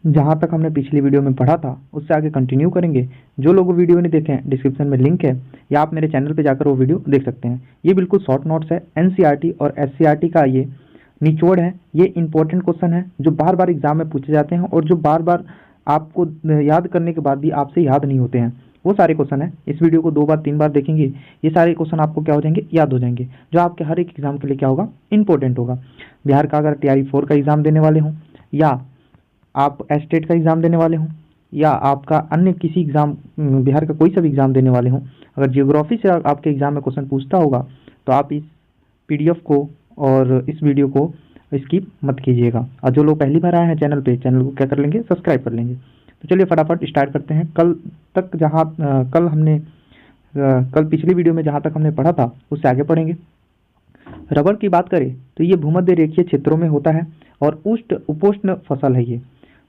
जहाँ तक हमने पिछली वीडियो में पढ़ा था उससे आगे कंटिन्यू करेंगे। जो लोग वो वीडियो नहीं देखे हैं, डिस्क्रिप्शन में लिंक है, या आप मेरे चैनल पे जाकर वो वीडियो देख सकते हैं। ये बिल्कुल शॉर्ट नोट्स है, एनसीईआरटी और एससीईआरटी का ये निचोड़ है। ये इंपॉर्टेंट क्वेश्चन है जो बार बार एग्जाम में पूछे जाते हैं और जो बार बार आपको याद करने के बाद भी आपसे याद नहीं होते हैं, वो सारे क्वेश्चन है। इस वीडियो को 2 बार 3 बार देखेंगे, ये सारे क्वेश्चन आपको क्या हो जाएंगे, याद हो जाएंगे, जो आपके हर एक एग्जाम के लिए क्या होगा, इंपॉर्टेंट होगा। बिहार का अगर टीआरई 4 का एग्जाम देने वाले हों, या आप एस्टेट का एग्ज़ाम देने वाले हों, या आपका अन्य किसी एग्ज़ाम, बिहार का कोई सा भी एग्ज़ाम देने वाले हों, अगर जियोग्राफी से आपके एग्ज़ाम में क्वेश्चन पूछता होगा तो आप इस पीडीएफ को और इस वीडियो को स्किप मत कीजिएगा। और जो लोग पहली बार आए हैं चैनल पे, चैनल को क्या कर लेंगे, सब्सक्राइब कर लेंगे। तो चलिए फटाफट स्टार्ट करते हैं। कल पिछली वीडियो में जहाँ तक हमने पढ़ा था उससे आगे पढ़ेंगे। रबर की बात करें तो ये भूमध्य रेखीय क्षेत्रों में होता है और उष्ण उपोष्ण फसल है। ये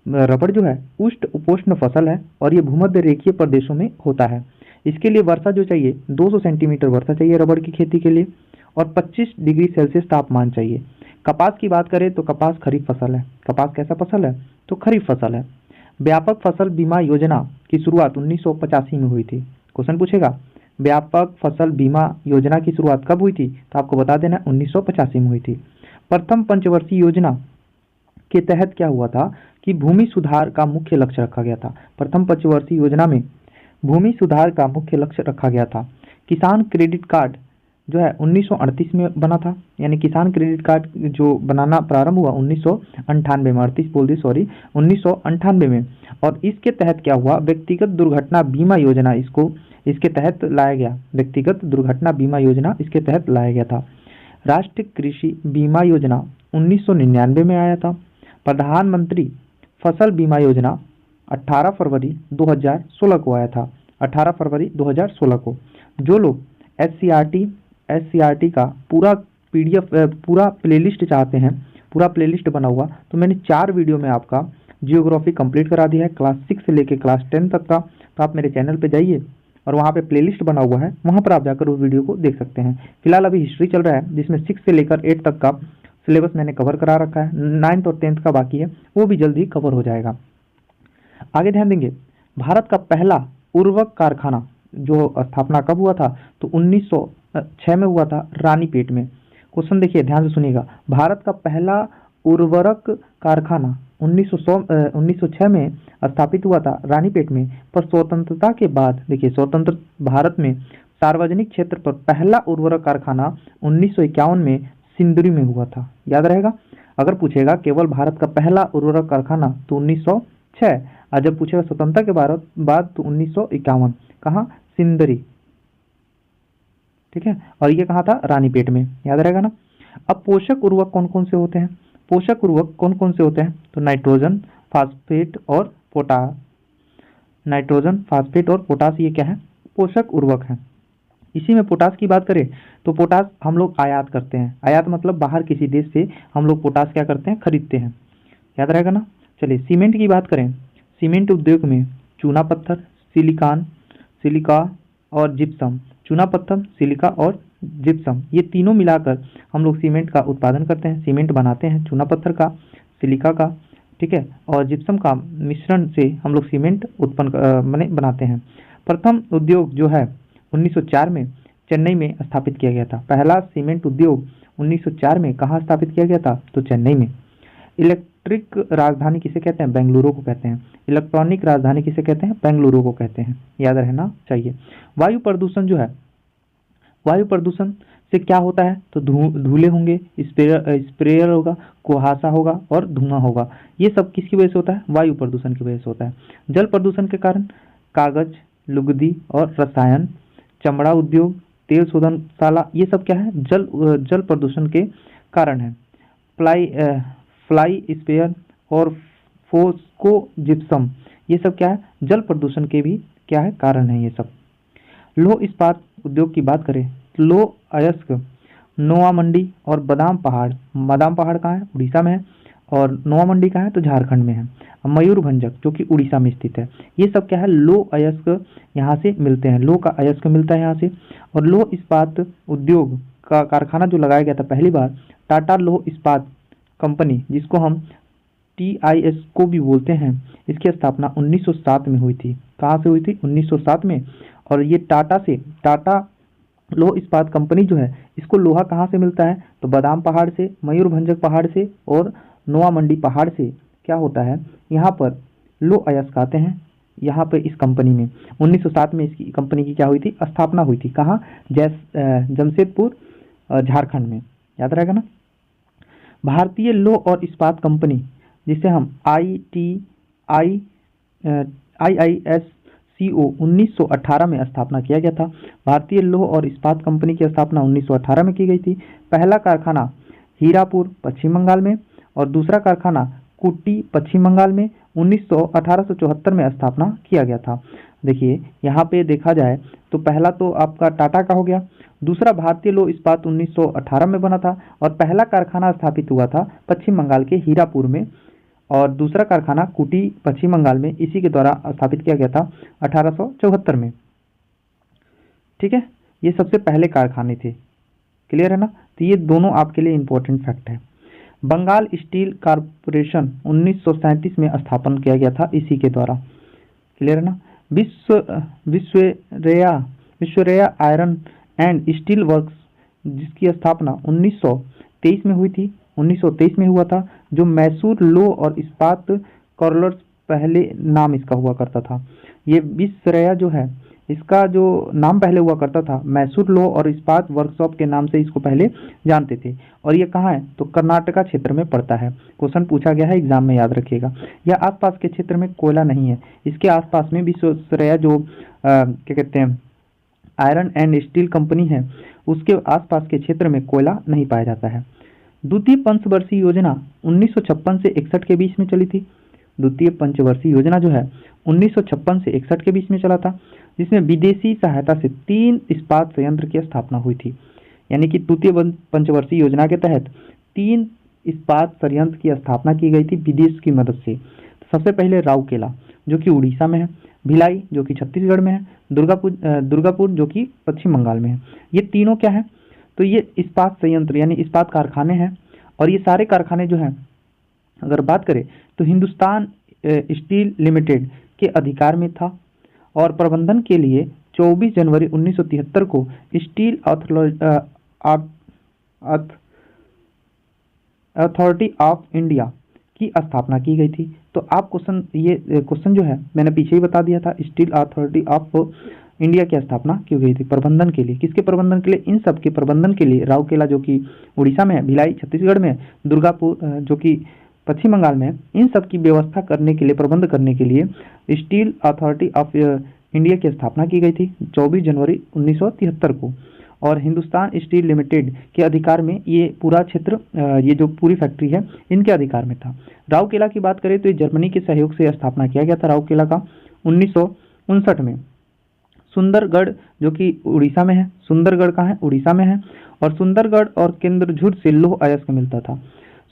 रबड़ जो है उष्ण उपोष्ण फसल है और ये भूमध्य रेखीय प्रदेशों में होता है। इसके लिए वर्षा जो चाहिए 200 सेंटीमीटर वर्षा चाहिए रबड़ की खेती के लिए, और 25 डिग्री सेल्सियस तापमान चाहिए। कपास की बात करें तो कपास खरीफ फसल है। कपास कैसा फसल है, तो खरीफ फसल है। व्यापक फसल बीमा योजना की शुरुआत 1985 में हुई थी। क्वेश्चन पूछेगा व्यापक फसल बीमा योजना की शुरुआत कब हुई थी, तो आपको बता देना 1985 में हुई थी। प्रथम पंचवर्षीय योजना के तहत क्या हुआ था कि भूमि सुधार का मुख्य लक्ष्य रखा गया था। प्रथम पंचवर्षीय योजना में भूमि सुधार का मुख्य लक्ष्य रखा गया था। किसान क्रेडिट कार्ड जो है 1938 में बना था, यानी किसान क्रेडिट कार्ड जो बनाना प्रारंभ हुआ 1998 में, 38 बोल दी सॉरी, 1998 में। और इसके तहत क्या हुआ, व्यक्तिगत दुर्घटना बीमा योजना इसके तहत लाया गया। व्यक्तिगत दुर्घटना बीमा योजना इसके तहत लाया गया था। राष्ट्रीय कृषि बीमा योजना 1999 में आया था। प्रधानमंत्री फसल बीमा योजना 18 फरवरी 2016 को आया था। 18 फरवरी 2016 को। जो लोग एससीईआरटी का पूरा पीडीएफ पूरा प्लेलिस्ट चाहते हैं, पूरा प्लेलिस्ट बना हुआ, तो मैंने 4 वीडियो में आपका जियोग्राफी कंप्लीट करा दिया है, क्लास 6 से लेकर क्लास 10 तक का। तो आप मेरे चैनल पे जाइए और वहाँ पे प्लेलिस्ट बना हुआ है, वहाँ पर आप जाकर उस वीडियो को देख सकते हैं। फिलहाल अभी हिस्ट्री चल रहा है जिसमें 6 से लेकर 8 तक का सिलेबस मैंने कवर करा रखा है। 9th और 10th का बाकी है, वो भी जल्दी कवर हो जाएगा। आगे ध्यान देंगे, भारत का पहला उर्वरक कारखाना जो स्थापना कब हुआ था, तो 1906 में हुआ था, रानीपेट में। क्वेश्चन देखिए ध्यान से सुनिएगा, भारत का पहला उर्वरक कारखाना 1906 में स्थापित हुआ था रानीपेट में। पर स्वतंत्रता के बाद देखिए, स्वतंत्र भारत में सार्वजनिक क्षेत्र पर पहला उर्वरक कारखाना 1951 में सिंदरी में हुआ था। याद रहेगा, अगर पूछेगा केवल भारत का पहला उर्वरक कारखाना तो 1906, और जब पूछेगा स्वतंत्रता के बाद तो 1951। कहाँ, सिंदरी, ठीक है। और ये कहाँ था, रानीपेट में। याद रहेगा ना। अब पोषक उर्वरक कौन कौन से होते हैं, पोषक उर्वरक कौन कौन से होते हैं, तो नाइट्रोजन, फास्फेट और पोटाश। नाइट्रोजन, फास्फेट और पोटाश ये क्या है, पोषक उर्वरक है। इसी में पोटाश की बात करें तो पोटाश हम लोग आयात करते हैं। आयात मतलब बाहर किसी देश से हम लोग पोटाश क्या करते हैं, खरीदते हैं। याद रहेगा ना। चलिए सीमेंट की बात करें, सीमेंट उद्योग में चूना पत्थर, सिलिका और जिप्सम। चूना पत्थर, सिलिका और जिप्सम, ये तीनों मिलाकर हम लोग सीमेंट का उत्पादन करते हैं, सीमेंट बनाते हैं। चूना पत्थर का, सिलिका का, ठीक है, और जिप्सम का मिश्रण से हम लोग सीमेंट बनाते हैं। प्रथम उद्योग जो है 1904 में चेन्नई में स्थापित किया गया था। पहला सीमेंट उद्योग 1904 में कहाँ स्थापित किया गया था, तो चेन्नई में। इलेक्ट्रिक राजधानी किसे कहते हैं, बेंगलुरु को कहते हैं। इलेक्ट्रॉनिक राजधानी किसे कहते हैं, बेंगलुरु को कहते हैं। याद रहना चाहिए। वायु प्रदूषण जो है, वायु प्रदूषण से क्या होता है, तो धूले होंगे, स्प्रेयर होगा, कुहासा होगा और धुआं होगा। ये सब किसकी वजह से होता है, वायु प्रदूषण की वजह से होता है। जल प्रदूषण के कारण कागज, लुगदी और रसायन, चमड़ा उद्योग, तेल शोधनशाला, ये सब क्या है, जल प्रदूषण के कारण है। फ्लाई स्पेयर और फोस्को जिप्सम, ये सब क्या है, जल प्रदूषण के भी क्या है, कारण है ये सब। लौह इस्पात उद्योग की बात करें तो लौह अयस्क, नोआ मंडी और बादाम पहाड़ कहाँ है, उड़ीसा में है, और नोआ मंडी कहाँ है, तो झारखंड में है। मयूरभंजक जो कि उड़ीसा में स्थित है। ये सब क्या है, लौह अयस्क यहाँ से मिलते हैं, लौह का अयस्क मिलता है यहाँ से। और लौह इस्पात उद्योग का कारखाना जो लगाया गया था पहली बार, टाटा लौह इस्पात कंपनी, जिसको हम TIS को भी बोलते हैं, इसकी स्थापना 1907 में हुई थी। कहाँ से हुई थी? 1907 में। और ये टाटा लोह इस्पात कंपनी जो है, इसको लोहा कहाँ से मिलता है? तो बादाम पहाड़ से, मयूरभंजक पहाड़ से और नोआमंडी पहाड़ से क्या होता है, यहाँ पर लोह अयस्क आते हैं। यहाँ पे इस कंपनी में 1907 में इसकी कंपनी की क्या हुई थी? स्थापना हुई थी। कहाँ? जमशेदपुर, झारखंड में। याद रहेगा ना। भारतीय लौह और इस्पात कंपनी, जिसे हम IISCO 1918 में स्थापना किया गया था। भारतीय लौह और इस्पात कंपनी की स्थापना 1918 में की गई थी। पहला कारखाना हीरापुर पश्चिम बंगाल में और दूसरा कारखाना कुट्टी पश्चिम बंगाल में 1874 में स्थापना किया गया था। देखिए यहाँ पे देखा जाए तो पहला तो आपका टाटा का हो गया, दूसरा भारतीय लौह इस्पात 1918 में बना था और पहला कारखाना स्थापित हुआ था पश्चिम बंगाल के हीरापुर में और दूसरा कारखाना कुटी पश्चिम बंगाल में इसी के द्वारा स्थापित किया गया था 1874 में। ठीक है, ये सबसे पहले कारखाने थे। क्लियर है ना। तो ये दोनों आपके लिए इंपॉर्टेंट फैक्ट है। बंगाल स्टील कॉरपोरेशन 1937 में स्थापन किया गया था इसी के द्वारा। क्लियर है ना। Visvesvaraya iron and steel works, जिसकी स्थापना 1923 में हुई थी, 1923 में हुआ था। जो मैसूर लौह और इस्पात कॉर्लर्स पहले नाम इसका हुआ करता था। ये विश्वरया जो है, इसका जो नाम पहले हुआ करता था, मैसूर लौह और इस्पात वर्कशॉप के नाम से इसको पहले जानते थे। और ये कहाँ है? तो कर्नाटका क्षेत्र में पड़ता है। क्वेश्चन पूछा गया है एग्जाम में, याद रखिएगा। यह आसपास के क्षेत्र में कोयला नहीं है। इसके आसपास में विश्वरया जो क्या कहते हैं आयरन एंड स्टील कंपनी है, उसके आसपास के क्षेत्र में कोयला नहीं पाया जाता है। द्वितीय पंचवर्षीय योजना 1956 से 61 के बीच में चली थी। द्वितीय पंचवर्षीय योजना जो है 1956 से 61 के बीच में चला था, जिसमें विदेशी सहायता से 3 इस्पात संयंत्र की स्थापना हुई थी। यानी कि द्वितीय पंचवर्षीय योजना के तहत 3 इस्पात संयंत्र की स्थापना की गई थी विदेश की मदद से। सबसे पहले राउरकेला जो कि उड़ीसा में है, भिलाई जो कि छत्तीसगढ़ में है, दुर्गापुर जो कि पश्चिम बंगाल में है। ये तीनों क्या है? तो ये इस्पात संयंत्र यानी इस्पात कारखाने हैं। और ये सारे कारखाने जो हैं, अगर बात करें तो हिंदुस्तान स्टील लिमिटेड के अधिकार में था और प्रबंधन के लिए 24 जनवरी 1973 को स्टील अथॉरिटी ऑफ इंडिया की स्थापना की गई थी। तो आप क्वेश्चन जो है मैंने पीछे ही बता दिया था, स्टील अथॉरिटी ऑफ इंडिया की स्थापना की गई थी प्रबंधन के लिए। किसके प्रबंधन के लिए? इन सब के प्रबंधन के लिए। राउरकेला जो कि उड़ीसा में है, भिलाई छत्तीसगढ़ में है, दुर्गापुर जो कि पश्चिम बंगाल में है, इन सब की व्यवस्था करने के लिए, प्रबंध करने के लिए स्टील अथॉरिटी ऑफ इंडिया की स्थापना की गई थी 24 जनवरी 1973 को। और हिंदुस्तान स्टील लिमिटेड के अधिकार में ये पूरा क्षेत्र, ये जो पूरी फैक्ट्री है, इनके अधिकार में था। राउरकेला की बात करें तो ये जर्मनी के सहयोग से स्थापना किया गया था राउरकेला का 1959 में। सुंदरगढ़ जो कि उड़ीसा में है, सुंदरगढ़ कहाँ है? उड़ीसा में है। और सुंदरगढ़ और केंद्रझुर से लौह अयस्क मिलता था।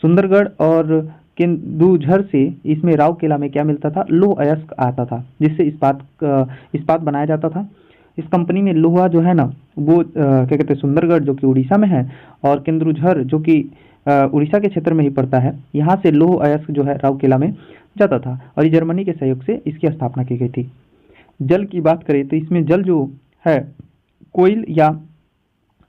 सुंदरगढ़ और केंदुझर से इसमें राउरकेला में क्या मिलता था? लौह अयस्क आता था, जिससे इस्पात बनाया जाता था। इस कंपनी में लोहा जो है ना वो क्या कहते हैं, सुंदरगढ़ जो कि उड़ीसा में है और केंद्रुझर जो कि उड़ीसा के क्षेत्र में ही पड़ता है, यहाँ से लौह अयस्क जो है राउरकेला में जाता था। और ये जर्मनी के सहयोग से इसकी स्थापना की गई थी। जल की बात करें तो इसमें जल जो है कोयल या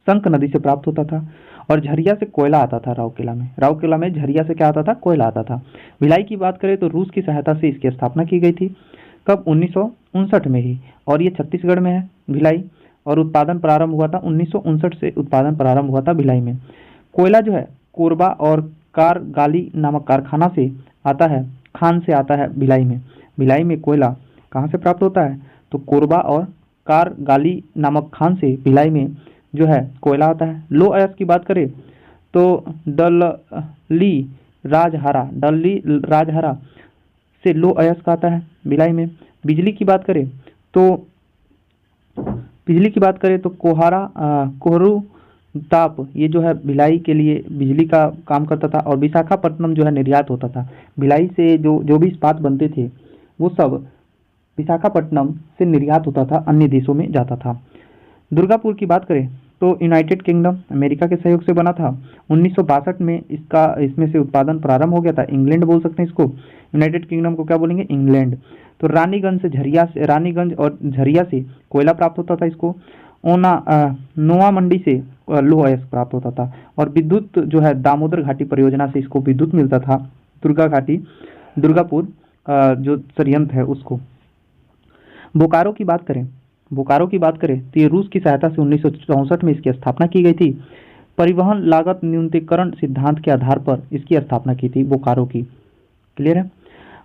शंख नदी से प्राप्त होता था और झरिया से कोयला आता था राउरकेला में। राउरकेला में झरिया से क्या आता था? कोयला आता था। भिलाई की बात करें तो रूस की सहायता से इसकी स्थापना की गई थी। कब? 1959 में ही। और ये छत्तीसगढ़ में है भिलाई। और उत्पादन प्रारंभ हुआ था 1959 से, उत्पादन प्रारंभ हुआ था भिलाई में। कोयला जो है कोरबा और कारगाली नामक कारखाना से आता है, खान से आता है भिलाई में। भिलाई में कोयला कहाँ से प्राप्त होता है? तो कोरबा और कारगाली नामक खान से भिलाई में जो है कोयला आता है। लौह अयस्क की बात करें तो डल्ली राजहरा से लौह अयस्क आता है भिलाई में। बिजली की बात करें तो कोहरू ताप ये जो है भिलाई के लिए बिजली का काम करता था। और विशाखापट्टनम जो है निर्यात होता था। भिलाई से जो भी इस्पात बनते थे वो सब विशाखापट्टनम से निर्यात होता था, अन्य देशों में जाता था। दुर्गापुर की बात करें तो यूनाइटेड किंगडम अमेरिका के सहयोग से बना था। 1962 में इसमें से उत्पादन प्रारंभ हो गया था। इंग्लैंड बोल सकते हैं इसको, यूनाइटेड किंगडम को क्या बोलेंगे, इंग्लैंड। तो रानीगंज और झरिया से कोयला प्राप्त होता था इसको। नोआ मंडी से लौह अयस्क प्राप्त होता था। और विद्युत जो है दामोदर घाटी परियोजना से इसको विद्युत मिलता था। दुर्गापुर जो संयंत्र है उसको। बोकारो की बात करें तो ये रूस की सहायता से 1964 में इसकी स्थापना की गई थी। परिवहन लागत न्यूनतीकरण सिद्धांत के आधार पर इसकी स्थापना की थी बोकारो की। क्लियर है।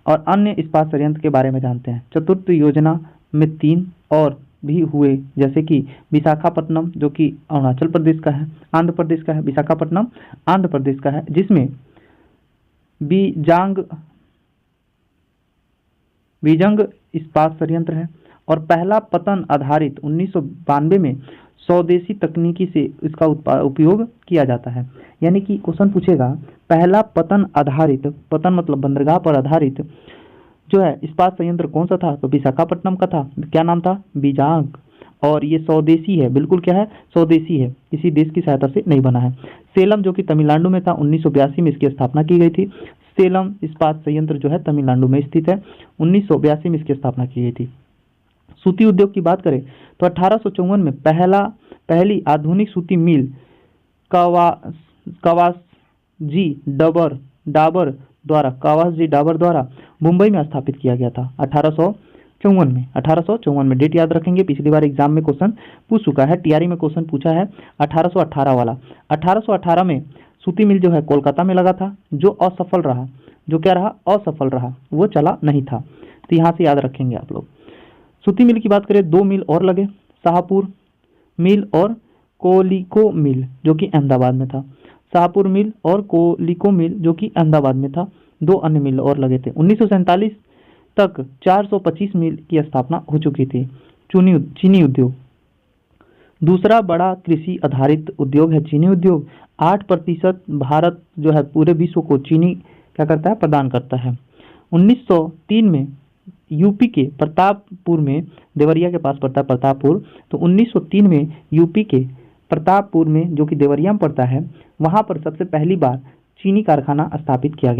और अन्य इस्पात संयंत्र के बारे में जानते हैं। चतुर्थ योजना में 3 और भी हुए, जैसे कि विशाखापट्टनम जो कि अरुणाचल प्रदेश का है, आंध्र प्रदेश का है। विशाखापट्टनम आंध्र प्रदेश का है, जिसमें बीजंग इस्पात संयंत्र है। और पहला पतन आधारित 1992 में स्वदेशी तकनीकी से इसका उपयोग किया जाता है। यानी कि क्वेश्चन पूछेगा पहला पतन मतलब बंदरगाह पर आधारित जो है इस्पात संयंत्र कौन सा था, तो विशाखापट्टनम का था। क्या नाम था, बीजांग। और ये स्वदेशी है, बिल्कुल क्या है, स्वदेशी है, किसी देश की सहायता से नहीं बना है। सेलम जो कि तमिलनाडु में था, 1982 में इसकी स्थापना की गई थी। सेलम इस्पात संयंत्र जो है तमिलनाडु में स्थित है, 1982 में इसकी स्थापना की गई थी। सूती उद्योग की बात करें तो 1854 में पहली आधुनिक सूती मिल कवासजी डाबर द्वारा मुंबई में स्थापित किया गया था 1854 में। डेट याद रखेंगे, पिछली बार एग्जाम में क्वेश्चन पूछ चुका है, टीआरई में क्वेश्चन पूछा है 1818 वाला। 1818 में सूती मिल जो है कोलकाता में लगा था, जो असफल रहा, वो चला नहीं था। तो यहाँ से याद रखेंगे आप लोग। सूती मिल की बात करें, 2 मिल और लगे, शाहपुर मिल और कोलिको मिल जो कि अहमदाबाद में था। शाहपुर मिल और कोलिको मिल जो कि अहमदाबाद में था। 2 अन्य मिल और लगे थे। 1947 तक 425 मिल की स्थापना हो चुकी थी। चीनी उद्योग दूसरा बड़ा कृषि आधारित उद्योग है चीनी उद्योग। 8% भारत जो है पूरे विश्व को चीनी क्या करता है, प्रदान करता है। 1903 में यूपी के प्रतापपुर में, देवरिया के पास पड़ता है प्रतापपुर, तो 1903 में यूपी के प्रतापपुर में जो कि देवरिया में पड़ता है, वहां पर सबसे पहली बार चीनी कारखाना स्थापित किया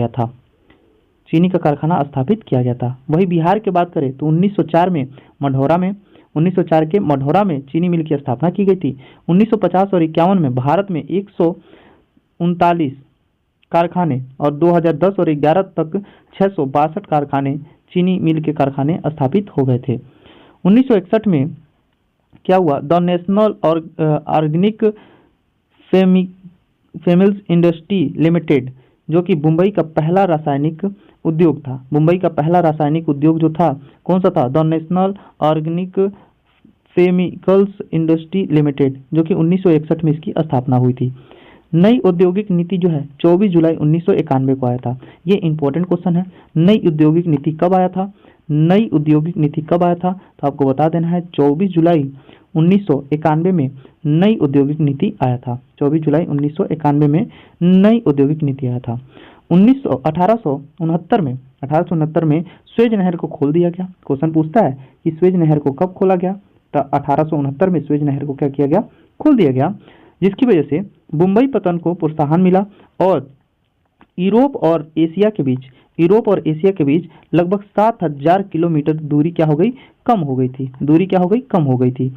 गया था। वही बिहार की बात करें तो 1904 के मढ़ौरा में चीनी मिल की स्थापना की गई थी। 1950 और 51 में भारत में 139 कारखाने और 2010 और 11 तक 662 कारखाने चीनी मिल के कारखाने स्थापित हो गए थे। 1961 में क्या हुआ, the national organic chemicals industry limited जो कि मुंबई का पहला रासायनिक उद्योग था। जो था कौन सा था, the national organic chemicals industry limited, जो कि 1961 में इसकी स्थापना हुई थी। नई औद्योगिक नीति जो है 24 जुलाई 1991 को आया था। ये इंपॉर्टेंट क्वेश्चन है। नई औद्योगिक नीति कब आया था, तो आपको बता देना है 24 जुलाई 1991 में नई औद्योगिक नीति आया था। 24 जुलाई 1991 में नई औद्योगिक नीति आया था। 1869 में स्वेज नहर को खोल दिया गया। क्वेश्चन पूछता है कि स्वेज नहर को कब खोला गया, तो 1869 में स्वेज नहर को क्या किया गया, खोल दिया गया, जिसकी वजह से मुंबई पतन को प्रोत्साहन मिला और यूरोप और एशिया के बीच लगभग 7000 किलोमीटर दूरी क्या हो गई, कम हो गई थी।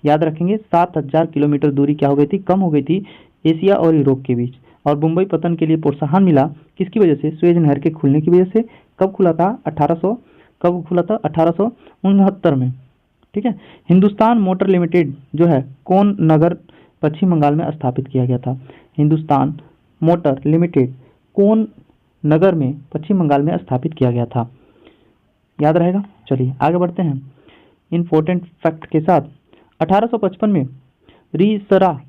याद रखेंगे 7000 किलोमीटर दूरी क्या हो गई थी, कम हो गई थी एशिया और यूरोप के बीच। और मुंबई पतन के लिए प्रोत्साहन मिला किसकी वजह से, स्वेज नहर के खुलने की वजह से। कब खुला था, 1869 में। ठीक है। हिंदुस्तान मोटर लिमिटेड जो है कौन नगर पश्चिम बंगाल में स्थापित किया गया था। हिंदुस्तान मोटर लिमिटेड कौन नगर में पश्चिम बंगाल में स्थापित किया गया था, याद रहेगा। चलिए आगे बढ़ते हैं इंपॉर्टेंट फैक्ट के साथ। 1855 में रीसरा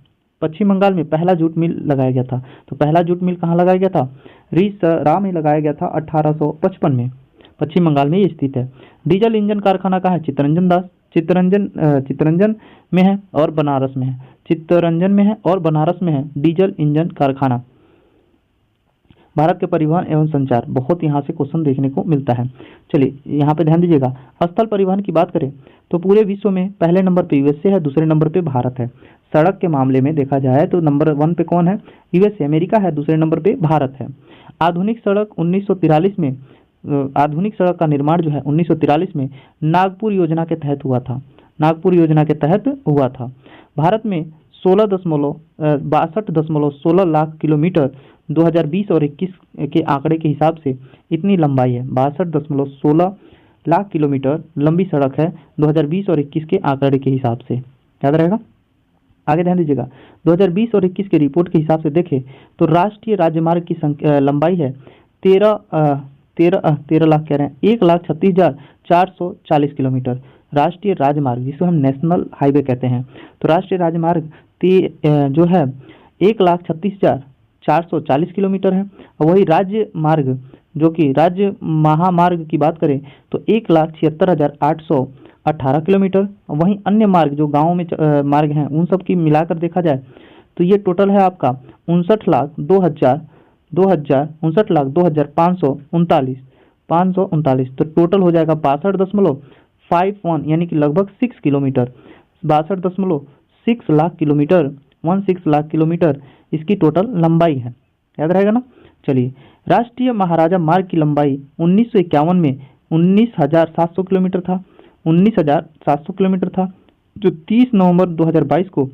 पश्चिम बंगाल में पहला जूट मिल लगाया गया था। तो पहला जूट मिल कहाँ लगाया गया था, रीसरा में लगाया गया था 1855 में, पश्चिम बंगाल में ये स्थित है। डीजल इंजन कारखाना कहाँ है, चित्तरंजन में है और बनारस में है। डीजल इंजन कारखाना भारत के परिवहन एवं संचार, बहुत यहाँ से क्वेश्चन देखने को मिलता है। चलिए यहाँ पे ध्यान दीजिएगा। स्थल परिवहन की बात करें तो पूरे विश्व में पहले नंबर पे यूएसए है, दूसरे नंबर पे भारत है। सड़क के मामले में देखा जाए तो नंबर 1 पे कौन है? यूएसए अमेरिका है, दूसरे नंबर पे भारत है। आधुनिक सड़क 1943 में आधुनिक सड़क का निर्माण जो है 1943 में नागपुर योजना के तहत हुआ था। नागपुर योजना के तहत हुआ था। भारत में 62.16 लाख किलोमीटर 2020 और 21 के आंकड़े के हिसाब से इतनी लंबाई है। 62.16 लाख किलोमीटर लंबी सड़क है 2020 और 21 के आंकड़े के हिसाब से, याद रहेगा। आगे ध्यान दीजिएगा। 2020 और 21 के रिपोर्ट के हिसाब से देखें तो राष्ट्रीय राजमार्ग की लंबाई है 13 लाख कह रहे हैं 1,36,440 किलोमीटर। राष्ट्रीय राजमार्ग जिसको हम नेशनल हाईवे कहते हैं, तो राष्ट्रीय राजमार्ग जो है 1,36,440 किलोमीटर है। वही राज्य मार्ग जो कि राज्य महामार्ग की बात करें तो 1,76,818 किलोमीटर। वहीं अन्य मार्ग जो गाँव में मार्ग हैं उन सब की मिलाकर देखा जाए तो ये टोटल है आपका 59,02,539 तो टोटल हो जाएगा 62.51 यानी कि लगभग 6 kilometre. 62.6 lakh kilometre 16 lakh kilometre इसकी टोटल लंबाई है, याद रहेगा ना। चलिए, राष्ट्रीय महाराजा मार्ग की लंबाई 1951 में 19,700 किलोमीटर था। 19,700 किलोमीटर था जो 30 नवंबर 2022 को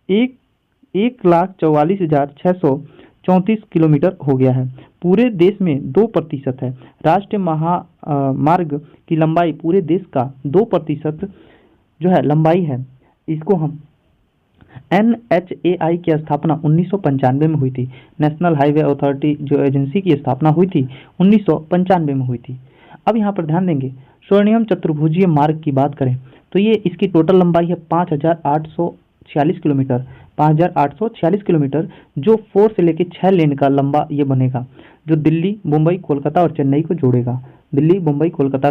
1,44,634 किलोमीटर हो गया है। पूरे देश में 2% है। राष्ट्रीय महामार्ग की लंबाई पूरे देश का 2% जो है लंबाई है। इसको हम NHAI की स्थापना 1995 में हुई थी। नेशनल हाईवे अथॉरिटी जो एजेंसी की स्थापना हुई थी 1995 में हुई थी। अब यहाँ पर ध्यान देंगे, स्वर्णिम चतुर्भुजीय मार्ग की बात करें तो ये इसकी टोटल लंबाई है 5,846 किलोमीटर। 5,846 किलोमीटर जो 4 से लेकर 6 लेन का लंबा ये बनेगा, जो दिल्ली, मुंबई, कोलकाता और चेन्नई को जोड़ेगा। दिल्ली, मुंबई, कोलकाता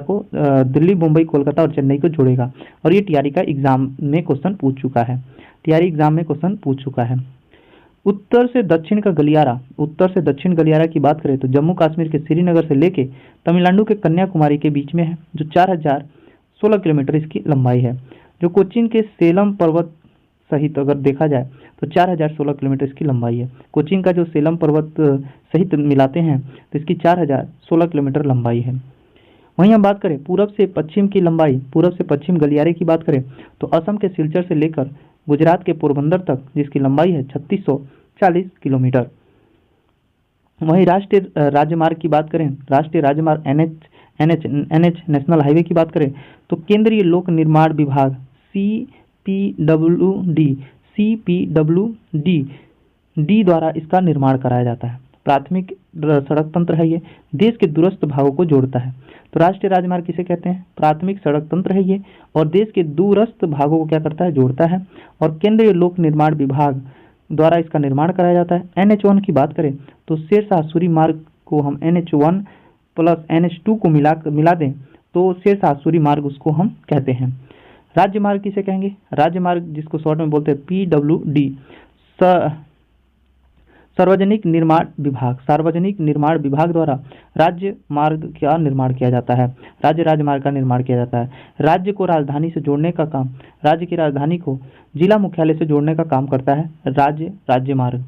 और चेन्नई को जोड़ेगा। और ये टीआरई का एग्जाम में क्वेश्चन पूछ चुका है। टीआरई एग्जाम में क्वेश्चन पूछ चुका है। उत्तर से दक्षिण गलियारा की बात करें तो जम्मू कश्मीर के श्रीनगर से लेके तमिलनाडु के कन्याकुमारी के बीच में है, जो 4,016 किलोमीटर इसकी लंबाई है। जो कोचीन के सेलम पर्वत सहित अगर देखा जाए तो 4,016 किलोमीटर इसकी लंबाई है। कोचीन का जो सेलम पर्वत सहित मिलाते हैं तो इसकी 4,016 किलोमीटर लंबाई है। वहीं हम बात करें पूरब से पश्चिम की लंबाई, पूरब से पश्चिम गलियारे की बात करें तो असम के सिलचर से लेकर गुजरात के पोरबंदर तक जिसकी लंबाई है 3,640 किलोमीटर। वहीं राष्ट्रीय राजमार्ग की बात करें, राष्ट्रीय राजमार्ग NH नेशनल हाईवे की बात करें तो केंद्रीय लोक निर्माण विभाग CPWD द्वारा इसका निर्माण कराया जाता है। प्राथमिक सड़क तंत्र है ये, देश के दूरस्थ भागों को जोड़ता है। तो राष्ट्रीय राजमार्ग किसे कहते हैं? प्राथमिक सड़क तंत्र है ये, और देश के दूरस्थ भागों को क्या करता है? जोड़ता है। और केंद्रीय लोक निर्माण विभाग द्वारा इसका निर्माण कराया जाता है। NH1 की बात करें तो शेरशाह सूरी मार्ग को हम NH1 प्लस NH2 को मिला दें तो शेरशाह सूरी मार्ग उसको हम कहते हैं। राज्य मार्ग किसे कहेंगे? राज्य मार्ग जिसको शॉर्ट में बोलते हैं PWD, सार्वजनिक निर्माण विभाग द्वारा राज्य मार्ग का निर्माण किया जाता है। राज्य राजमार्ग का निर्माण किया जाता है। राज्य को राजधानी से जोड़ने का काम, राज्य की राजधानी को जिला मुख्यालय से जोड़ने का काम करता है राज्य मार्ग।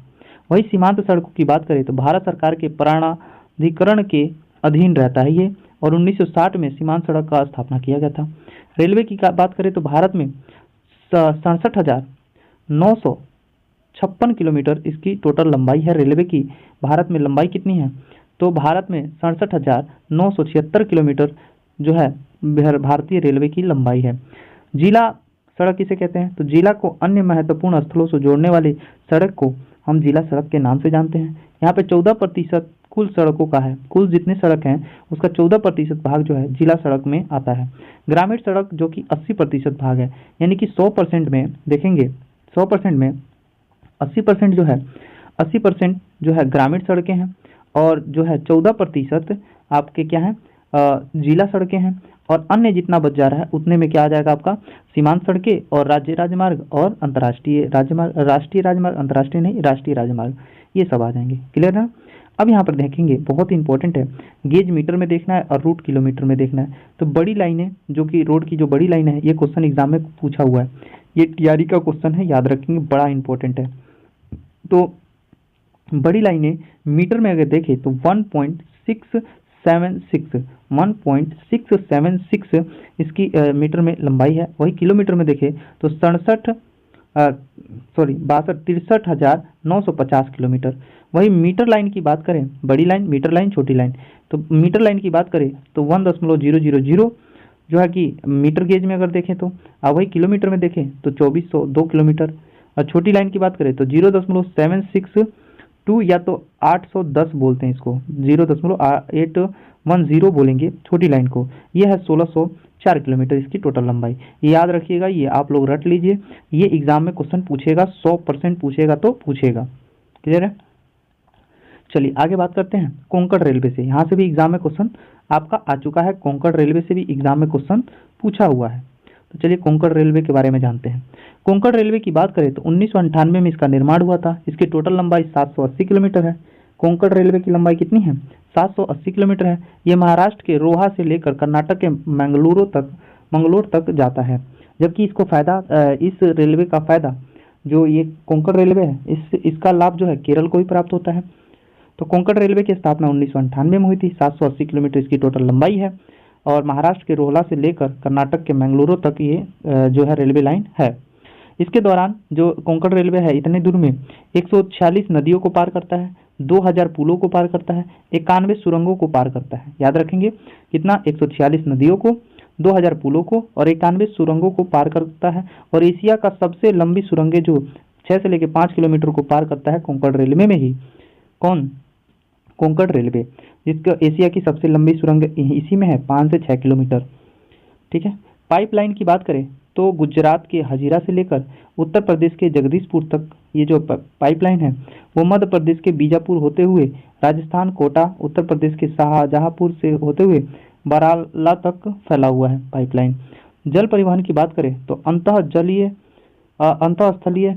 वही सीमांत सड़कों की बात करें तो भारत सरकार के प्राधिकरण के अधीन रहता है ये, और 1960 में सीमांत सड़क का स्थापना किया गया था। रेलवे की बात करें तो भारत में 67,956 किलोमीटर इसकी टोटल लंबाई है। रेलवे की भारत में लंबाई कितनी है? तो भारत में 67,976 किलोमीटर जो है भारतीय रेलवे की लंबाई है। जिला सड़क किसे कहते हैं? तो जिला को अन्य महत्वपूर्ण स्थलों से जोड़ने वाली सड़क को हम जिला सड़क के नाम से जानते हैं। यहाँ पे 14% कुल सड़कों का है, कुल जितने सड़क हैं उसका 14% भाग जो है जिला सड़क में आता है। ग्रामीण सड़क जो कि 80% भाग है, यानी कि 100% में देखेंगे 100% में 80% जो है 80% जो है ग्रामीण सड़कें हैं, और जो है 14% आपके क्या है जिला सड़कें हैं, और अन्य जितना बच जा रहा है उतने में क्या आ जाएगा आपका सीमांत सड़कें और राज्य राजमार्ग और अंतर्राष्ट्रीय राजमार्ग, राष्ट्रीय राजमार्ग, अंतर्राष्ट्रीय नहीं राष्ट्रीय राजमार्ग, ये सब आ जाएंगे। क्लियर है? अब यहाँ पर देखेंगे, बहुत ही इंपॉर्टेंट है, गेज मीटर में देखना है और रूट किलोमीटर में देखना है। तो बड़ी लाइनें, जो कि रोड की जो बड़ी लाइन है, ये क्वेश्चन एग्जाम में पूछा हुआ है, ये टीआरई का क्वेश्चन है, याद रखेंगे, बड़ा इंपॉर्टेंट है। तो बड़ी लाइनें मीटर में अगर देखें तो 1.676 इसकी मीटर में लंबाई है। वही किलोमीटर में देखें तो 63,950 किलोमीटर। वही मीटर लाइन की बात करें, बड़ी लाइन, मीटर लाइन, छोटी लाइन, तो मीटर लाइन की बात करें तो 1.000 जो है कि मीटर गेज में अगर देखें तो, वही किलोमीटर में देखें तो 2402 किलोमीटर। और छोटी लाइन की बात करें तो 0.762 या तो 810 बोलते हैं इसको, 0.810 बोलेंगे छोटी लाइन को। यह है 1604 किलोमीटर इसकी टोटल लंबाई। ये याद रखिएगा, ये आप लोग रट लीजिए, ये एग्जाम में क्वेश्चन पूछेगा, 100% पूछेगा तो पूछेगा। क्लियर है? चलिए आगे बात करते हैं कोंकण रेलवे से। यहाँ से भी एग्जाम में क्वेश्चन आपका आ चुका है, कोंकण रेलवे से भी एग्जाम में क्वेश्चन पूछा हुआ है। तो चलिए कोंकण रेलवे के बारे में जानते हैं। कोंकण रेलवे की बात करें तो 1998 में इसका निर्माण हुआ था। इसकी टोटल लंबाई 780 किलोमीटर है। कोंकण रेलवे की लंबाई कितनी है? 780 किलोमीटर है। ये महाराष्ट्र के रोहा से लेकर कर्नाटक के मंगलोर तक जाता है। जबकि इसको फायदा, इस रेलवे का फायदा, जो ये कोंकण रेलवे है, इसका लाभ जो है केरल को ही प्राप्त होता है। तो कोंकण रेलवे की स्थापना 1998 में हुई थी। 780 किलोमीटर इसकी टोटल लंबाई है और महाराष्ट्र के रोहला से लेकर कर्नाटक के मंगलुरु तक ये जो है रेलवे लाइन है। इसके दौरान जो कोंकण रेलवे है, इतने दूर में 146 नदियों को पार करता है, 2000 पुलों को पार करता है, 91 सुरंगों को पार करता है। याद रखेंगे कितना? 146 नदियों को, 2000 पुलों को और 91 सुरंगों को पार करता है। और एशिया का सबसे लंबी सुरंगें जो 6 से लेकर 5 किलोमीटर को पार करता है कोंकण रेलवे में ही। कौन? कोंकण रेलवे, जिसका एशिया की सबसे लंबी सुरंग इसी में है, 5 से 6 किलोमीटर। ठीक है। पाइपलाइन की बात करें तो गुजरात के हजीरा से लेकर उत्तर प्रदेश के जगदीशपुर तक ये जो पाइपलाइन है वो मध्य प्रदेश के बीजापुर होते हुए राजस्थान कोटा, उत्तर प्रदेश के शाहजहांपुर से होते हुए बाराला तक फैला हुआ है पाइपलाइन। जल परिवहन की बात करें तो अंतःस्थलीय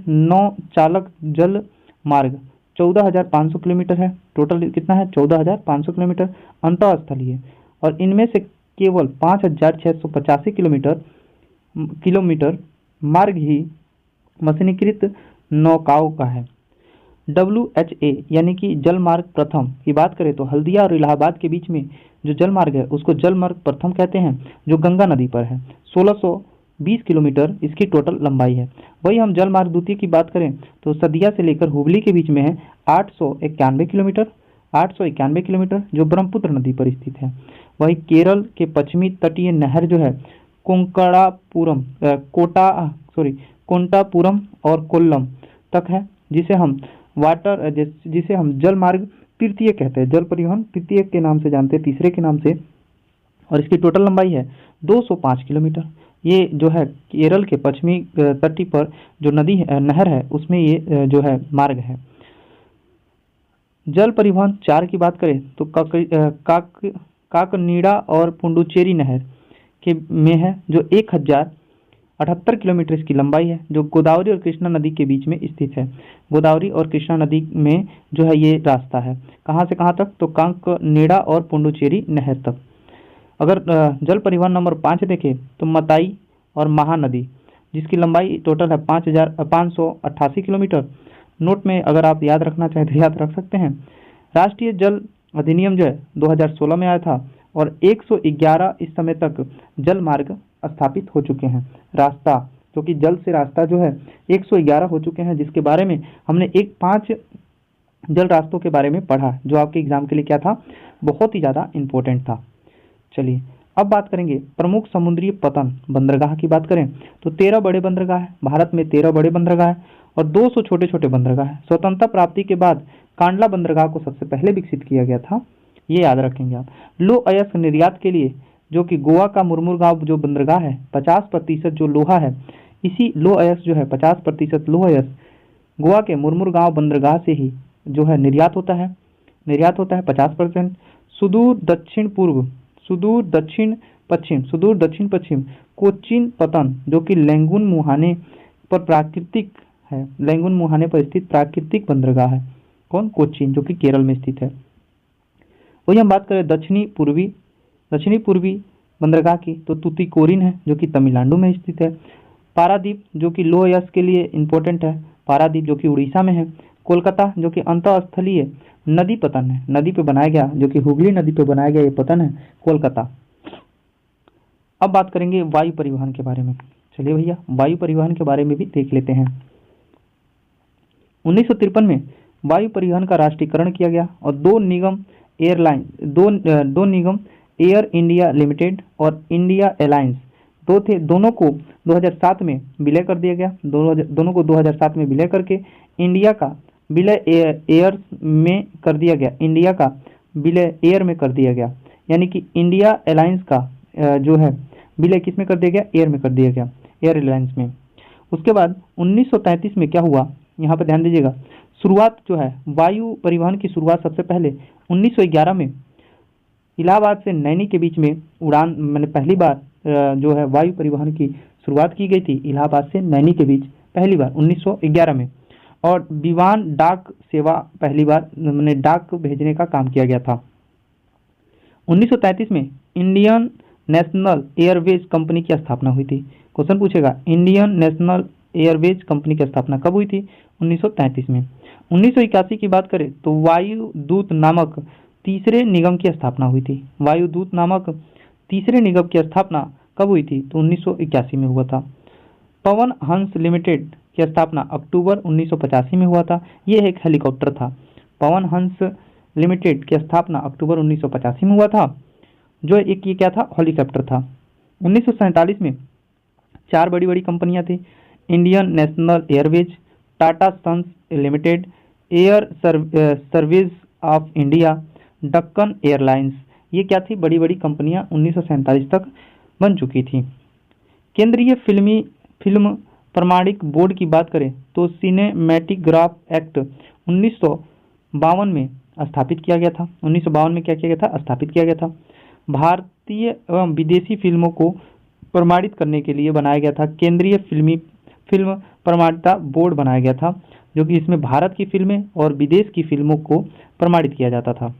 नौ चालक जल मार्ग 14,500 किलोमीटर है। टोटल कितना है? 14,500 किलोमीटर अंतःस्थलीय। और इनमें से केवल 5,685 किलोमीटर मार्ग ही मशीनीकृत नौकाओं का है। WHA यानी कि जल मार्ग प्रथम की बात करें तो हल्दिया और इलाहाबाद के बीच में जो जल मार्ग है उसको जल मार्ग प्रथम कहते हैं, जो गंगा नदी पर है। 1620 किलोमीटर इसकी टोटल लंबाई है। वही हम जल मार्ग द्वितीय की बात करें तो सदिया से लेकर हुबली के बीच में है, 891 किलोमीटर जो ब्रह्मपुत्र नदी पर स्थित है। वही केरल के पश्चिमी तटीय नहर जो है कोंटापुरम और कोल्लम तक है, जिसे हम जल मार्ग तृतीय कहते हैं, जल परिवहन तृतीय के नाम से जानते हैं, तीसरे के नाम से। और इसकी टोटल लंबाई है 205 किलोमीटर। ये जो है केरल के पश्चिमी तटी पर जो नहर है उसमें ये जो है मार्ग है। जल परिवहन 4 की बात करें तो काकनीड़ा और पुडुचेरी नहर के में है, जो 1078 किलोमीटर इसकी लंबाई है, जो गोदावरी और कृष्णा नदी के बीच में स्थित है। गोदावरी और कृष्णा नदी में जो है ये रास्ता है। कहाँ से कहाँ तक? तो काकनीड़ा और पुडुचेरी नहर तक। अगर जल परिवहन नंबर 5 देखें तो मताई और महानदी, जिसकी लंबाई टोटल है 5,588 किलोमीटर। नोट में अगर आप याद रखना चाहें तो याद रख सकते हैं। राष्ट्रीय जल अधिनियम जो है 2016 में आया था और 111 इस समय तक जल मार्ग स्थापित हो चुके हैं। रास्ता, जो कि जल से रास्ता जो है 111 हो चुके हैं, जिसके बारे में हमने 5 जल रास्तों के बारे में पढ़ा, जो आपके एग्जाम के लिए क्या था? बहुत ही ज़्यादा इम्पोर्टेंट था। चलिए अब बात करेंगे प्रमुख समुद्री पतन बंदरगाह की बात करें तो 13 बड़े बंदरगाह है। भारत में 13 बड़े बंदरगाह है और 200 छोटे छोटे बंदरगाह है। स्वतंत्रता प्राप्ति के बाद कांडला बंदरगाह को सबसे पहले विकसित किया गया था, ये याद रखेंगे आप। लो अयस्क निर्यात के लिए जो कि गोवा का मुरमुरगांव जो बंदरगाह है, 50% जो लोहा है, इसी लो अयस्क जो है 50% लोहा अयस्क गोवा के मुरमुरगांव बंदरगाह से ही जो है निर्यात होता है 50%। सुदूर दक्षिण पश्चिम कोचीन पतन, जो कि लैंगून मुहाने पर स्थित प्राकृतिक बंदरगाह है। कौन? कोचीन, जो कि केरल में स्थित है। वही हम बात करें दक्षिणी पूर्वी बंदरगाह की, तो तूतीकोरिन है जो कि तमिलनाडु में स्थित है। पारादीप जो कि लो यश के लिए इम्पोर्टेंट है, पारादीप जो कि उड़ीसा में है। कोलकाता जो कि अंतःस्थलीय नदी पतन है, नदी पे बनाया गया, जो कि हुगली नदी पे बनाया गया ये पतन है कोलकाता। अब बात करेंगे वायु परिवहन के बारे में। चलिए भैया वायु परिवहन के बारे में भी देख लेते हैं। 1953 में वायु परिवहन का राष्ट्रीयकरण किया गया और दो निगम एयर इंडिया लिमिटेड और इंडिया एलायंस दो थे, दोनों को 2007 में विलय कर दिया गया। दोनों को 2007 में विलय करके इंडिया का विलय एयर में कर दिया गया, इंडिया का विलय एयर में कर दिया गया। यानी कि इंडिया एलायंस का जो है विलय किस में कर दिया गया, एयर में कर दिया गया, एयर एलायंस में। उसके बाद 1933 में क्या हुआ, यहाँ पर ध्यान दीजिएगा। शुरुआत जो है वायु परिवहन की शुरुआत सबसे पहले 1911 में इलाहाबाद से नैनी के बीच में उड़ान, मैंने पहली बार जो है वायु परिवहन की शुरुआत की गई थी इलाहाबाद से नैनी के बीच पहली बार 1911 में। और विमान डाक सेवा पहली बार मैंने डाक भेजने का काम किया गया था। 1933 में इंडियन नेशनल एयरवेज कंपनी की स्थापना हुई थी। क्वेश्चन पूछेगा इंडियन नेशनल एयरवेज कंपनी की स्थापना कब हुई थी, 1933 में। 1981 की बात करें तो वायुदूत नामक तीसरे निगम की स्थापना हुई थी। वायुदूत नामक तीसरे निगम की स्थापना कब हुई थी, तो 1981 में हुआ था। पवन हंस लिमिटेड की स्थापना अक्टूबर 1985 में हुआ था। यह एक हेलीकॉप्टर था। पवन हंस लिमिटेड की स्थापना अक्टूबर 1985 में हुआ था, जो एक ये क्या था, हेलीकॉप्टर था। 1947 में चार बड़ी बड़ी कंपनियां थी, Indian National Airways, Tata Sons Limited, Air Service of India, Deccan Airlines. ये क्या थी, बड़ी बड़ी कंपनियां 1947 तक बन चुकी थी। केंद्रीय फिल्म प्रमाणिक बोर्ड की बात करें तो सिनेमैटिग्राफ एक्ट 1952 में स्थापित किया गया था। 1952 में क्या किया गया था, स्थापित किया गया था। भारतीय एवं विदेशी फिल्मों को प्रमाणित करने के लिए बनाया गया था केंद्रीय फिल्म प्रमाणिता बोर्ड बनाया गया था, जो कि इसमें भारत की फिल्में और विदेश की फिल्मों को प्रमाणित किया जाता था।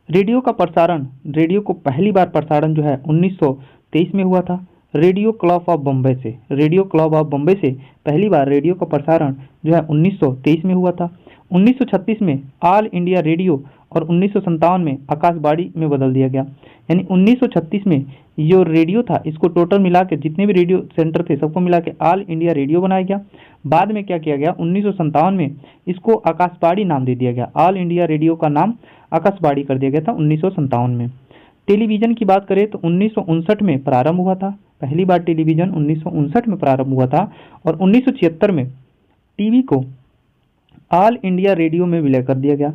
रेडियो का प्रसारण, रेडियो को पहली बार प्रसारण जो है 1923 में हुआ था। रेडियो क्लब ऑफ बम्बई से, रेडियो क्लब ऑफ बम्बई से पहली बार रेडियो का प्रसारण जो है 1923 में हुआ था। 1936 में ऑल इंडिया रेडियो और 1957 में आकाशवाणी में बदल दिया गया। यानी 1936 में जो रेडियो था इसको टोटल मिला के जितने भी रेडियो सेंटर थे सबको मिला के ऑल इंडिया रेडियो बनाया गया। बाद में क्या किया गया, 1957 में इसको आकाशवाणी नाम दे दिया गया। ऑल इंडिया रेडियो का नाम आकाशवाणी कर दिया गया था 1957 में। टेलीविजन की बात करें तो 1959 में प्रारंभ हुआ था। पहली बार टेलीविजन 1959 में प्रारंभ हुआ था और 1976 में टीवी को ऑल इंडिया रेडियो में विलय कर दिया गया।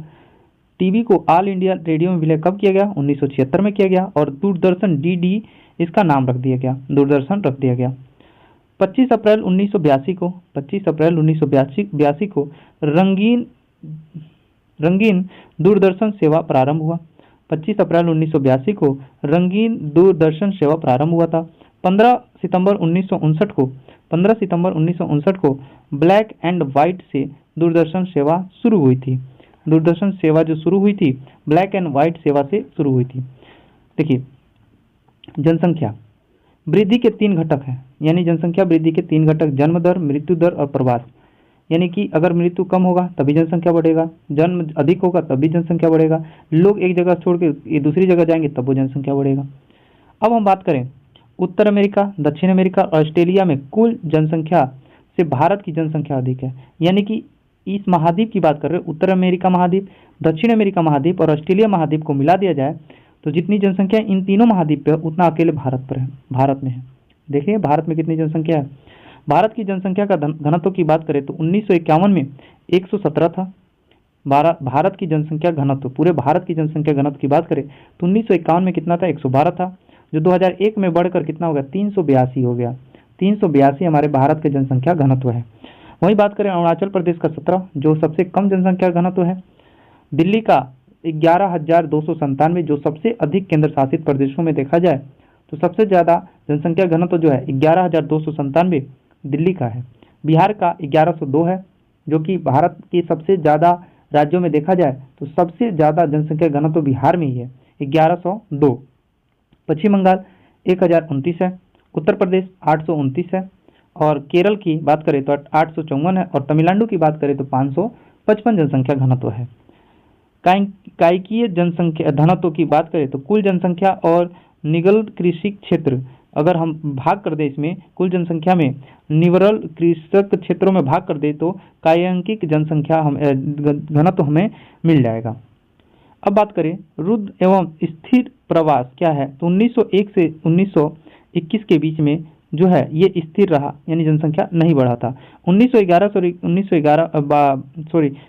टीवी को ऑल इंडिया रेडियो में विलय कब किया गया, 1976 में किया गया। और दूरदर्शन डीडी इसका नाम रख दिया गया, दूरदर्शन रख दिया गया। 25 अप्रैल 1982 को रंगीन दूरदर्शन सेवा प्रारंभ हुआ। 25 अप्रैल 1982 को रंगीन दूरदर्शन सेवा प्रारंभ हुआ था। 15 सितंबर 1959 को ब्लैक एंड व्हाइट से दूरदर्शन सेवा शुरू हुई थी। दूरदर्शन सेवा जो शुरू हुई थी ब्लैक एंड व्हाइट सेवा से शुरू हुई थी। देखिए जनसंख्या वृद्धि के 3 घटक हैं, यानी जनसंख्या वृद्धि के 3 घटक, जन्म दर, मृत्यु दर और प्रवास। यानी कि अगर मृत्यु कम होगा तभी जनसंख्या बढ़ेगा, जन्म अधिक होगा तभी जनसंख्या बढ़ेगा, लोग एक जगह छोड़ के दूसरी जगह जाएंगे तब वो जनसंख्या बढ़ेगा। अब हम बात करें उत्तर अमेरिका, दक्षिण अमेरिका और ऑस्ट्रेलिया में कुल जनसंख्या से भारत की जनसंख्या अधिक है। यानी कि इस महाद्वीप की बात कर रहे हैं, उत्तर अमेरिका महाद्वीप, दक्षिण अमेरिका महाद्वीप और ऑस्ट्रेलिया महाद्वीप को मिला दिया जाए तो जितनी जनसंख्या इन तीनों महाद्वीप पे उतना अकेले भारत में है। देखिए भारत में कितनी जनसंख्या है। भारत की जनसंख्या का घनत्व की बात करें तो 1951 में 117 था। भारत की जनसंख्या घनत्व, पूरे भारत की जनसंख्या घनत्व की बात करें तो 1951 में कितना था, 112 था, जो 2001 में बढ़कर कितना हो गया, 382 हो गया। 382 हमारे भारत के जनसंख्या घनत्व है। वहीं बात करें अरुणाचल प्रदेश का 17, जो सबसे कम जनसंख्या घनत्व है। दिल्ली का 11,297, जो सबसे अधिक केंद्र शासित प्रदेशों में देखा जाए तो सबसे ज़्यादा जनसंख्या घनत्व जो है 11,297 दिल्ली का है। बिहार का 1102 है, जो कि भारत की सबसे ज़्यादा राज्यों में देखा जाए तो सबसे ज़्यादा जनसंख्या घनत्व तो बिहार में ही है, 1102। पश्चिम बंगाल 1029 है, उत्तर प्रदेश 829 है, और केरल की बात करें तो 854 है, और तमिलनाडु की बात करें तो 555 जनसंख्या घनत्व है। कायकीय जनसंख्या घनत्व की बात करें तो कुल जनसंख्या और निगल कृषि क्षेत्र, अगर हम भाग कर दें इसमें कुल जनसंख्या में निवरल कृषक क्षेत्रों में भाग कर दे तो कायांकिक जनसंख्या घनत्व हमें मिल जाएगा। अब बात करें रुद्र एवं स्थिर प्रवास क्या है, तो 1901 से 1921 के बीच में जो है ये स्थिर रहा, यानी जनसंख्या नहीं बढ़ा था।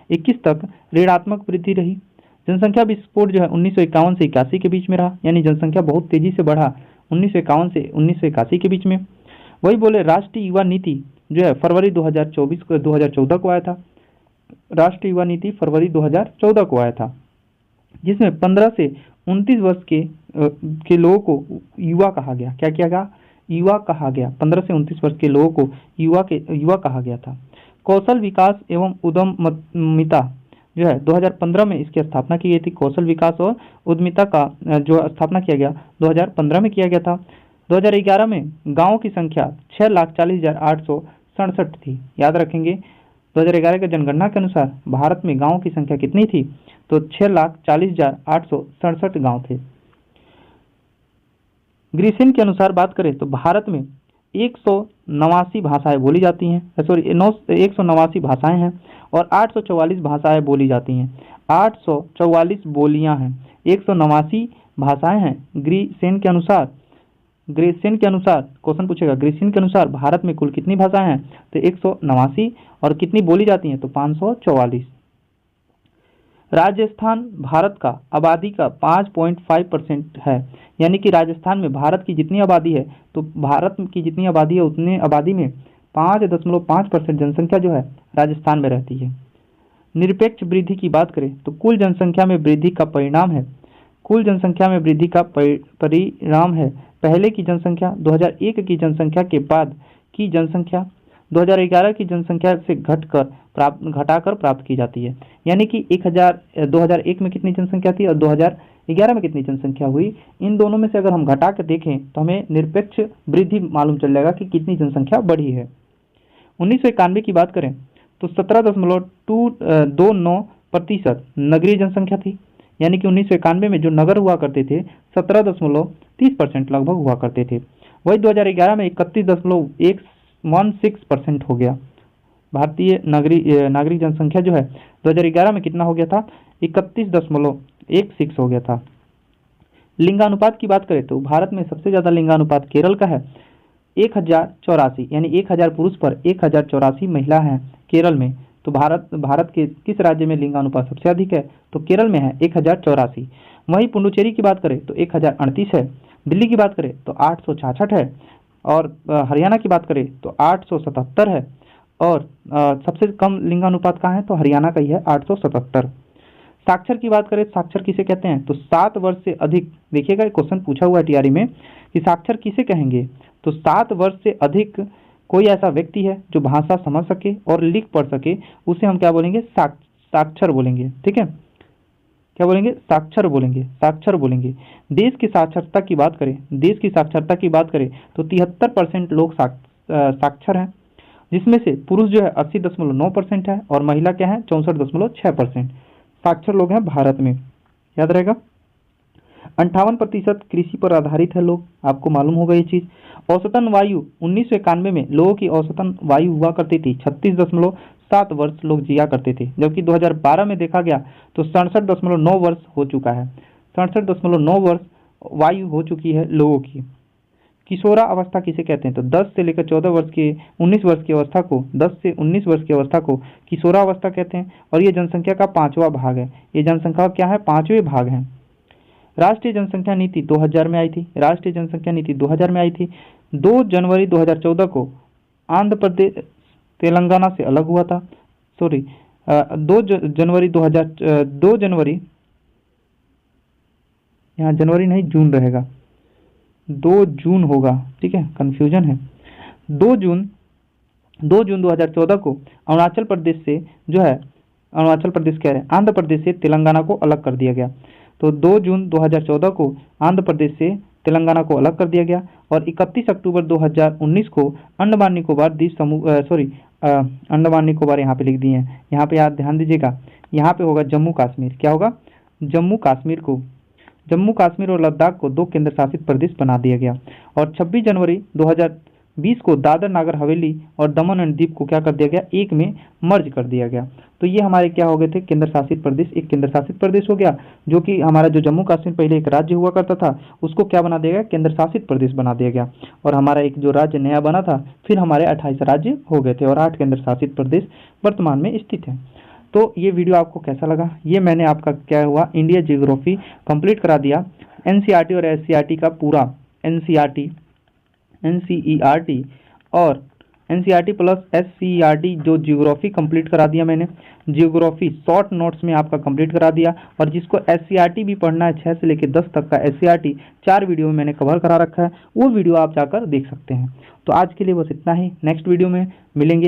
21 तक ऋणात्मक वृद्धि रही। जनसंख्या विस्फोट जो है 1951 से 81 के बीच में रहा, यानी जनसंख्या बहुत तेजी से बढ़ा 1951 से 1981 के बीच में। वही बोले राष्ट्रीय युवा नीति जो है फरवरी 2014 को आया था, राष्ट्रीय युवा नीति फरवरी 2014 को आया था, जिसमें 15 से 29 वर्ष के लोगों को युवा कहा गया। क्या किया गया? युवा कहा गया। 15 से 29 वर्ष के लोगों को युवा कहा गया था। कौशल विकास एवं उद्यमिता जो है 2015 में इसकी स्थापना की गई थी। कौशल विकास और उद्यमिता का जो स्थापना किया गया 2015 में किया गया था। 2011 में गाँव की संख्या 6,40,867 थी। याद रखेंगे 2011 के जनगणना के अनुसार भारत में गाँव की संख्या कितनी थी, तो 6,40,867 गाँव थे। ग्रीसिन के अनुसार बात करें तो भारत में 189 भाषाएं बोली जाती हैं, 189 भाषाएं हैं और 844 भाषाएं बोली जाती हैं। 844 बोलियां हैं, 189 भाषाएं हैं। ग्रीसिन के अनुसार क्वेश्चन पूछेगा, ग्रीसिन के अनुसार भारत में कुल कितनी भाषाएं हैं, तो 189, और कितनी बोली जाती हैं, तो 544। राजस्थान भारत का आबादी का 5.5% है, यानी कि राजस्थान में भारत की जितनी आबादी है, तो भारत की जितनी आबादी है उतनी आबादी में 5.5% जनसंख्या जो है राजस्थान में रहती है। निरपेक्ष वृद्धि की बात करें तो कुल जनसंख्या में वृद्धि का परिणाम है, कुल जनसंख्या में वृद्धि का परिणाम है पहले की जनसंख्या 2001 की जनसंख्या के बाद की जनसंख्या 2011 की जनसंख्या से घटाकर प्राप्त की जाती है। यानी कि 2001 में कितनी जनसंख्या थी और 2011 में कितनी जनसंख्या हुई, इन दोनों में से अगर हम घटा कर देखें तो हमें निरपेक्ष वृद्धि मालूम चल जाएगा कि कितनी जनसंख्या बढ़ी है। 1991 की बात करें तो 17.29% नगरीय जनसंख्या थी, यानी कि 1991 में जो नगर हुआ करते थे 17.30% लगभग हुआ करते थे। वही 2011 में 31.16% हो गया। भारतीय नागरिक जनसंख्या जो है 2011 में कितना हो गया था, 31.16 हो गया था। लिंगानुपात की बात करें तो भारत में सबसे ज़्यादा लिंगानुपात केरल का है, 1084, यानी 1000 पुरुष पर 1084 महिला हैं केरल में। तो भारत के किस राज्य में लिंगानुपात सबसे अधिक है, तो केरल में है 1084। वहीं पुडुचेरी की बात करें तो 1038 है, दिल्ली की बात करें तो 866 है, और हरियाणा की बात करें तो 877 है, और सबसे कम लिंगानुपात कहाँ है, तो हरियाणा का ही है 877। साक्षर की बात करें, साक्षर किसे कहते हैं, तो 7 वर्ष से अधिक, देखिएगा क्वेश्चन पूछा हुआ है टीआरई में कि साक्षर किसे कहेंगे, तो 7 वर्ष से अधिक कोई ऐसा व्यक्ति है जो भाषा समझ सके और लिख पढ़ सके, उसे हम क्या बोलेंगे, साक्षर बोलेंगे। ठीक है, क्या बोलेंगे, साक्षर बोलेंगे। देश की साक्षरता की बात करें, तो 73% लोग साक्षर हैं, जिसमें से पुरुष जो है 80.9% है और महिला क्या है 64.6% साक्षर लोग हैं भारत में। याद रहेगा। 58% कृषि पर आधारित है लोग, आपको मालूम होगा ये चीज। औसतन वायु 1991 में लोगों की औसतन वायु हुआ करती थी 36.7 वर्ष लोग जिया करते थे, जबकि 2012 में देखा गया तो 67.9 वर्ष हो चुका है। 67.9 वर्ष वायु हो चुकी है लोगों की। किशोरा अवस्था किसे कहते हैं, तो 10 से लेकर 14 वर्ष के 19 वर्ष की अवस्था को 10 से 19 वर्ष की अवस्था को किशोरा अवस्था कहते हैं, और ये जनसंख्या का 5वां भाग है। ये जनसंख्या क्या है, 5वें भाग है। राष्ट्रीय जनसंख्या नीति 2000 में आई थी, 2 जनवरी 2014 को आंध्र प्रदेश तेलंगाना से अलग हुआ था। 2 जनवरी, यहाँ जनवरी नहीं जून रहेगा, 2 जून होगा, ठीक है, कंफ्यूजन है। 2 जून 2014 को अरुणाचल प्रदेश से जो है अरुणाचल प्रदेश कह रहे हैं, आंध्र प्रदेश से तेलंगाना को अलग कर दिया गया। तो 2 जून 2014 को आंध्र प्रदेश से तेलंगाना को अलग कर दिया गया और 31 अक्टूबर 2019 को अंडमान निकोबार द्वीप समूह अंडमान निकोबार यहाँ पे लिख दिए हैं। यहाँ पे याद ध्यान दीजिएगा, यहाँ पे होगा जम्मू कश्मीर। क्या होगा? जम्मू कश्मीर और लद्दाख को 2 केंद्र शासित प्रदेश बना दिया गया। और 26 जनवरी 2020 को दादर नागर हवेली और दमन एंड दीव को क्या कर दिया गया? एक में मर्ज कर दिया गया। तो ये हमारे क्या हो गए थे? केंद्र शासित प्रदेश। एक केंद्र शासित प्रदेश हो गया, जो कि हमारा जो जम्मू कश्मीर पहले एक राज्य हुआ करता था उसको क्या बना दिया गया? केंद्र शासित प्रदेश बना दिया गया। और हमारा एक जो राज्य नया बना था, फिर हमारे 28 राज्य हो गए थे और 8 केंद्र शासित प्रदेश वर्तमान में स्थित है। तो ये वीडियो आपको कैसा लगा? ये मैंने आपका क्या हुआ, इंडिया ज्योग्राफी कंप्लीट करा दिया। एनसीईआरटी और एससीईआरटी का पूरा एनसीईआरटी और एनसीईआरटी प्लस एससीईआरटी जो ज्योग्राफी कंप्लीट करा दिया मैंने। ज्योग्राफी शॉर्ट नोट्स में आपका कंप्लीट करा दिया। और जिसको एससीईआरटी भी पढ़ना है 6 से लेकर 10 तक का एससीईआरटी 4 वीडियो में मैंने कवर करा रखा है, वो वीडियो आप जाकर देख सकते हैं। तो आज के लिए बस इतना ही। नेक्स्ट वीडियो में मिलेंगे।